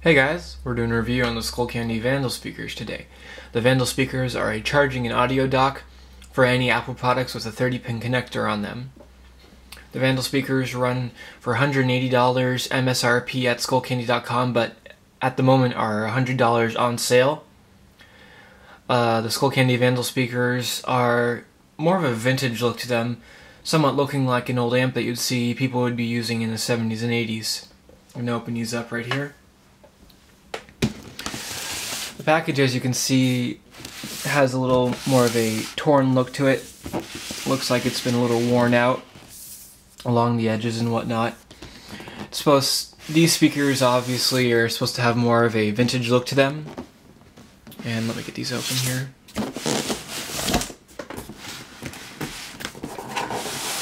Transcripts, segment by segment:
Hey guys, we're doing a review on the Skullcandy Vandal speakers today. The Vandal speakers are a charging and audio dock for any Apple products with a 30-pin connector on them. The Vandal speakers run for $180 MSRP at Skullcandy.com, but at the moment are $100 on sale. The Skullcandy Vandal speakers are more of a vintage look to them, somewhat looking like an old amp that you'd see people would be using in the 70s and 80s. I'm going to open these up right here. The package, as you can see, has a little more of a torn look to it. Looks like it's been a little worn out along the edges and whatnot. These speakers obviously are supposed to have more of a vintage look to them. And let me get these open here.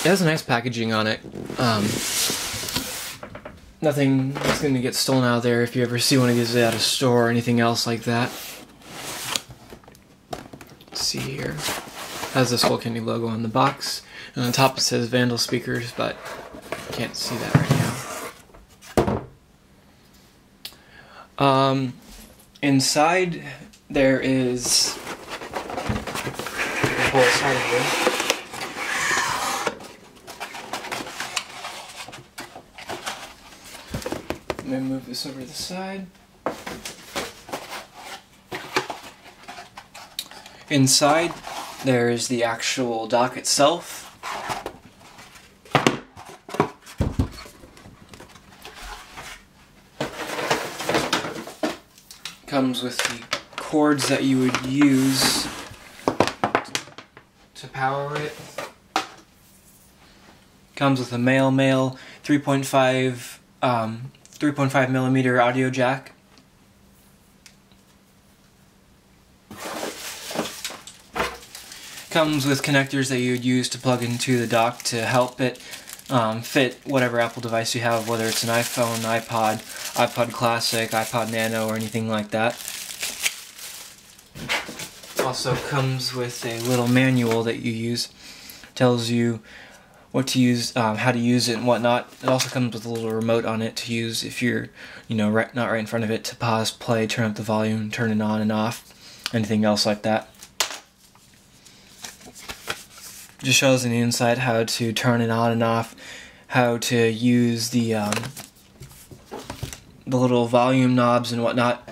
It has a nice packaging on it. Nothing is going to get stolen out of there if you ever see one of these at a store or anything else like that. Let's see here. It has the Skullcandy logo on the box. And on top it says Vandal speakers, but can't see that right now. Inside there is... pull this out of here. Let me move this over to the side. Inside, there's the actual dock itself. Comes with the cords that you would use to power it. Comes with a male 3.5 millimeter audio jack. Comes with connectors that you would use to plug into the dock to help it fit whatever Apple device you have, whether it's an iPhone, iPod, iPod Classic, iPod Nano, or anything like that. Also comes with a little manual that you use. Tells you what to use, how to use it and whatnot. It also comes with a little remote on it to use if you're, not right in front of it, to pause, play, turn up the volume, turn it on and off, anything else like that. Just shows on the inside how to turn it on and off, how to use the little volume knobs and whatnot.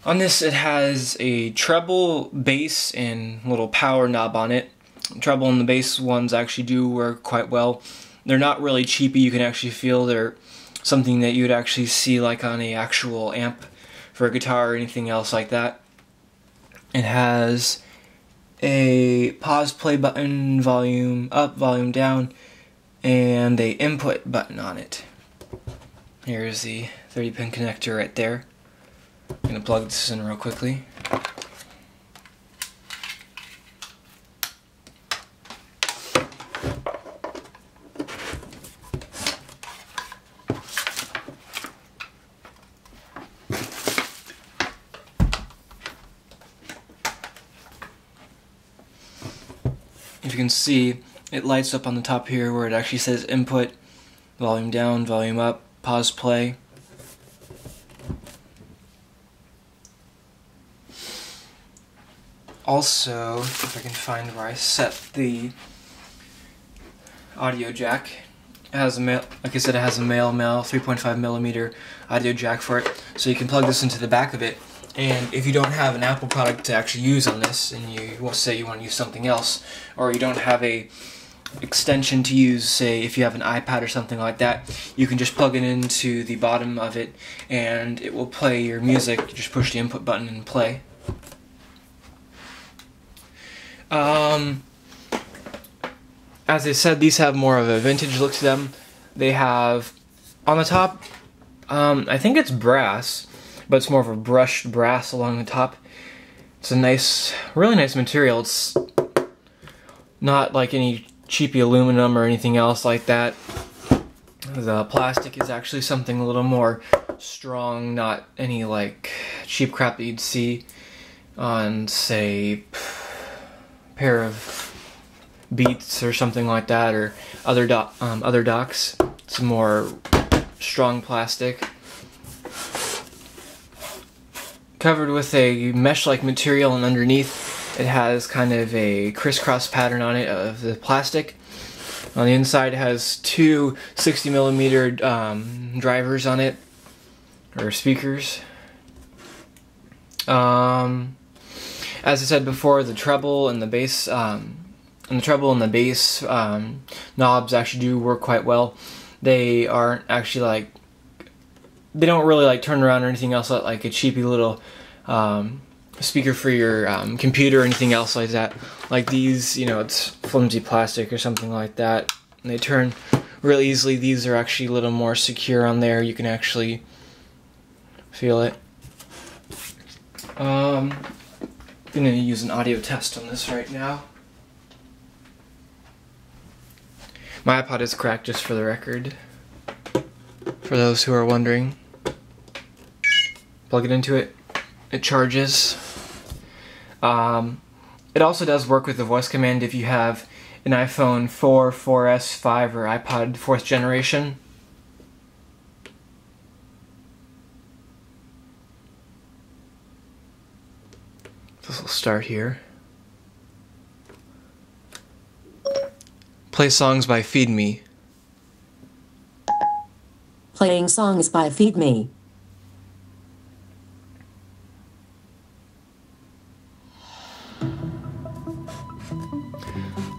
On this, it has a treble, bass, and little power knob on it. Treble and the bass ones actually do work quite well. They're not really cheapy. You can actually feel they're something that you would actually see like on a actual amp for a guitar or anything else like that. It has a pause play button, volume up, volume down, and a input button on it. Here's the 30-pin connector right there. I'm going to plug this in real quickly. If you can see, it lights up on the top here where it actually says input, volume down, volume up, pause play. Also, if I can find where I set the audio jack, it has a like I said, it has a male 3.5 millimeter audio jack for it, so you can plug this into the back of it. And if you don't have an Apple product to actually use on this, and you say you want to use something else, or you don't have a extension to use, say if you have an iPad or something like that, you can just plug it into the bottom of it and it will play your music. You just push the input button and play. As I said, these have more of a vintage look to them. They have, on the top, I think it's brass, but it's more of a brushed brass along the top. It's a nice, really nice material. It's not like any cheapy aluminum or anything else like that. The plastic is actually something a little more strong, not any like cheap crap that you'd see on, say, a pair of Beats or something like that, or other docks. It's more strong plastic. covered with a mesh-like material, and underneath it has kind of a crisscross pattern on it of the plastic. On the inside it has two 60mm drivers on it, or speakers. As I said before, the treble and the bass knobs actually do work quite well. They aren't actually like, they don't really like turn around or anything else like a cheapy little speaker for your computer or anything else like that. Like these, you know, it's flimsy plastic or something like that, and they turn real easily. These are actually a little more secure on there. You can actually feel it. I'm going to use an audio test on this right now. My iPod is cracked, just for the record, for those who are wondering. Plug it into it, it charges. It also does work with the voice command if you have an iPhone 4, 4S, 5, or iPod 4th generation. This will start here. Play songs by Feed Me. Playing songs by Feed Me.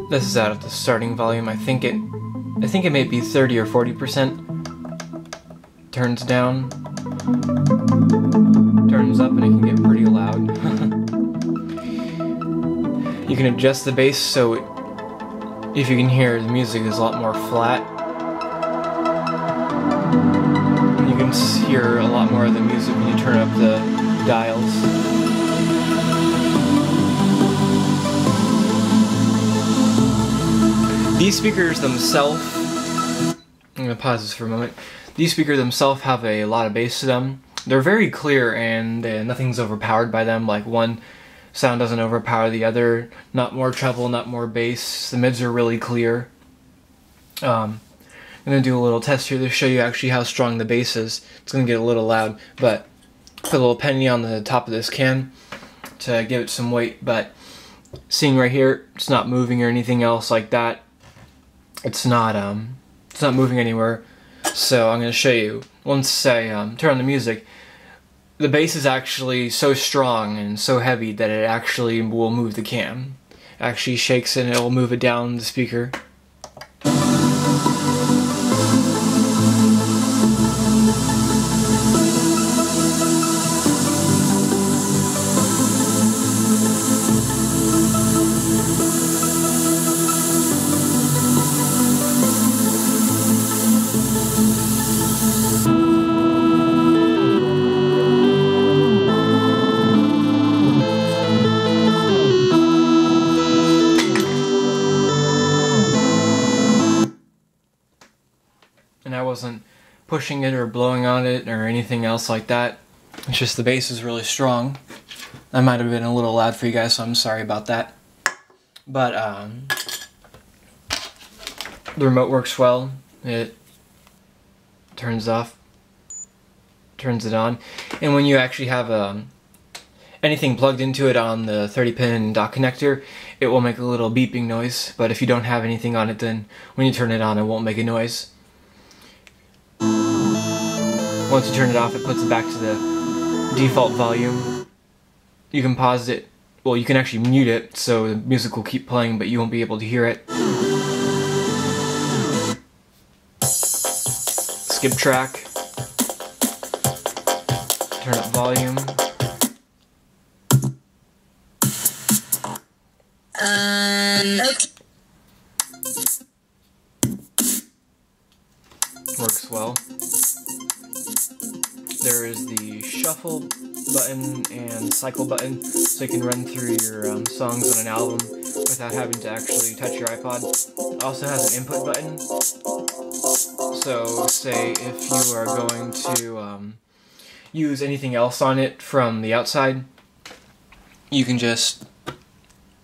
This is out of the starting volume. I think it may be 30 or 40%. Turns down, turns up, and it can get pretty loud. You can adjust the bass so if you can hear, the music is a lot more flat. You can hear a lot more of the music when you turn up the dials. These speakers themselves, I'm going to pause this for a moment. These speakers themselves have a lot of bass to them. They're very clear and nothing's overpowered by them. Like one sound doesn't overpower the other. Not more treble, not more bass. The mids are really clear. I'm going to do a little test here to show you actually how strong the bass is. It's going to get a little loud, but put a little penny on the top of this can to give it some weight. But seeing right here, it's not moving or anything else like that. It's not moving anywhere. So I'm going to show you. Once I turn on the music, the bass is actually so strong and so heavy that it actually will move the can. It actually shakes it and it will move it down the speaker. And I wasn't pushing it or blowing on it or anything else like that. It's just the bass is really strong. That might have been a little loud for you guys, so I'm sorry about that. But the remote works well. It turns off, turns it on, and when you actually have anything plugged into it on the 30-pin dock connector, it will make a little beeping noise. But if you don't have anything on it, then when you turn it on, it won't make a noise. Once you turn it off, it puts it back to the default volume. You can pause it. Well, you can actually mute it, so the music will keep playing, but you won't be able to hear it. Skip track. Turn up volume. Okay. Works well. There is the shuffle button and cycle button, so you can run through your songs on an album without having to actually touch your iPod. It also has an input button, so say if you are going to use anything else on it from the outside, you can just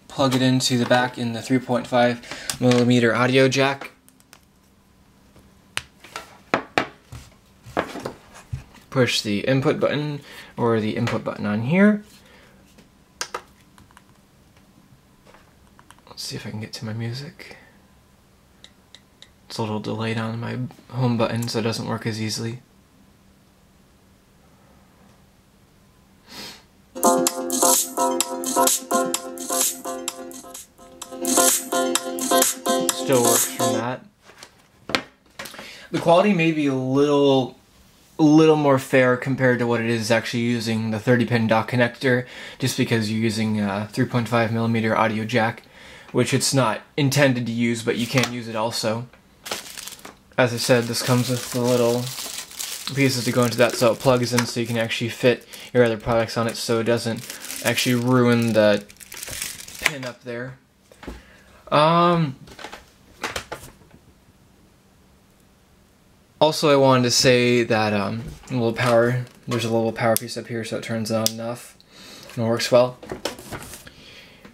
plug it into the back in the 3.5mm audio jack. push the input button or the input button on here. Let's see if I can get to my music. It's a little delayed on my home button, so it doesn't work as easily. Still works from that. The quality may be a little more fair compared to what it is actually using the 30-pin dock connector, just because you're using a 3.5mm audio jack, which it's not intended to use, but you can use it also. As I said, this comes with the little pieces to go into that, so it plugs in so you can actually fit your other products on it, so it doesn't actually ruin the pin up there. Also, I wanted to say that there's a little power piece up here, so it turns on and off, and it works well.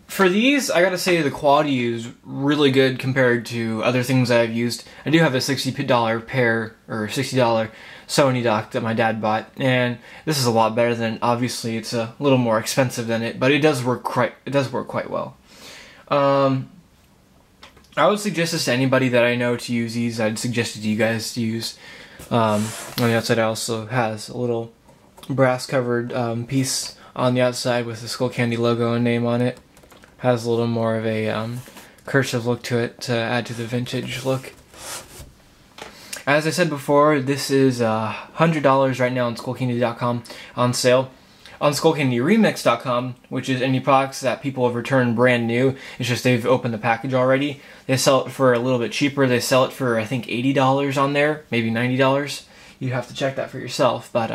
For these, I gotta say the quality is really good compared to other things I've used. I do have a $60 pair, or $60 Sony dock that my dad bought, and this is a lot better than, obviously it's a little more expensive than it, but it does work quite well. I would suggest this to anybody that I know to use these. I'd suggest it to you guys to use. On the outside, it also has a little brass covered piece on the outside with the Skullcandy logo and name on it. Has a little more of a cursive look to it to add to the vintage look. As I said before, this is $100 right now on Skullcandy.com on sale. On SkullcandyRemix.com, which is any products that people have returned brand new, it's just they've opened the package already. They sell it for a little bit cheaper. They sell it for, I think, $80 on there, maybe $90. You have to check that for yourself. But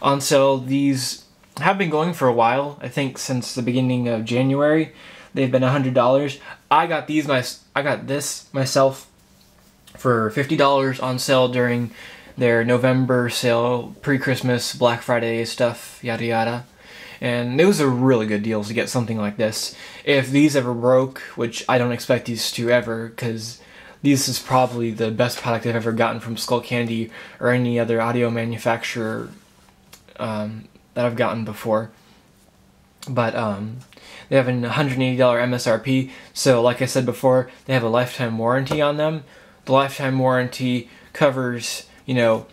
on sale, these have been going for a while. I think since the beginning of January, they've been $100. I got this myself for $50 on sale during their November sale, pre-Christmas, Black Friday stuff, yada yada. And it was a really good deal to get something like this. If these ever broke, which I don't expect these to ever, because this is probably the best product I've ever gotten from Skullcandy or any other audio manufacturer that I've gotten before. But they have a $180 MSRP, so like I said before, they have a lifetime warranty on them. The lifetime warranty covers, you know,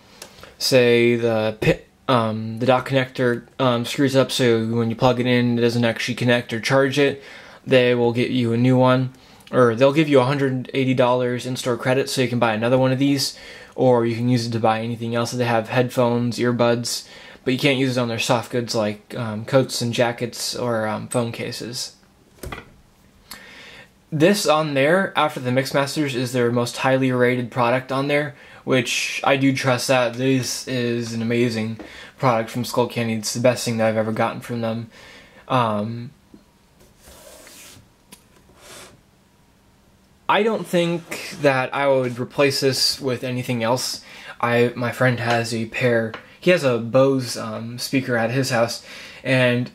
say the dock connector screws up, so when you plug it in, it doesn't actually connect or charge it. They will get you a new one, or they'll give you $180 in-store credit so you can buy another one of these, or you can use it to buy anything else. They have headphones, earbuds, but you can't use it on their soft goods like coats and jackets or phone cases. This on there, after the Mixmasters, is their most highly rated product on there, which I do trust that. This is an amazing product from Skullcandy. It's the best thing that I've ever gotten from them. I don't think that I would replace this with anything else. My friend has a pair. He has a Bose speaker at his house, and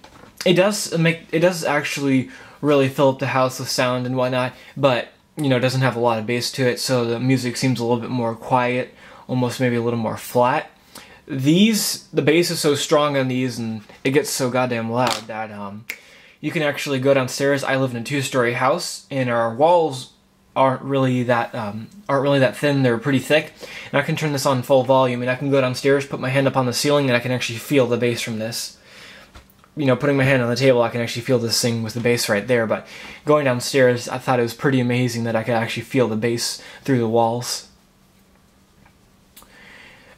it does actually really fill up the house with sound and whatnot, but you know, it doesn't have a lot of bass to it, so the music seems a little bit more quiet, almost maybe a little more flat. The bass is so strong on these, and it gets so goddamn loud that you can actually go downstairs. I live in a 2-story house, and our walls aren't really that thin. They're pretty thick, and I can turn this on full volume, and I can go downstairs, put my hand up on the ceiling, and I can actually feel the bass from this. You know, putting my hand on the table, I can actually feel this thing with the bass right there, but going downstairs, I thought it was pretty amazing that I could actually feel the bass through the walls.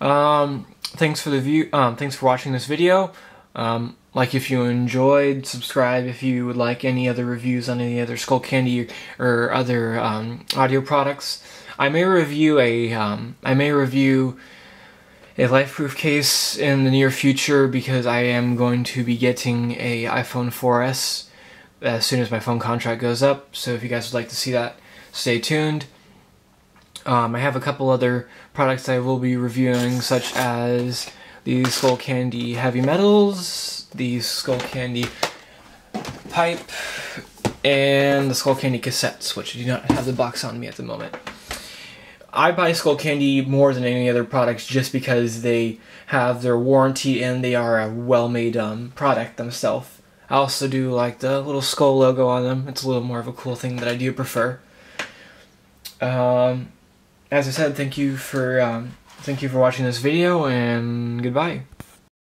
Thanks for watching this video. Like if you enjoyed, subscribe if you would like any other reviews on any other Skullcandy or other audio products. I may review a LifeProof case in the near future, because I am going to be getting a iPhone 4S as soon as my phone contract goes up. So if you guys would like to see that, stay tuned. I have a couple other products I will be reviewing, such as the Skullcandy Heavy Metals, the Skullcandy Pipe, and the Skullcandy Cassettes, which I do not have the box on me at the moment. I buy Skullcandy more than any other products just because they have their warranty and they are a well-made product themselves. I also do like the little skull logo on them. It's a little more of a cool thing that I do prefer. As I said, thank you for watching this video, and goodbye.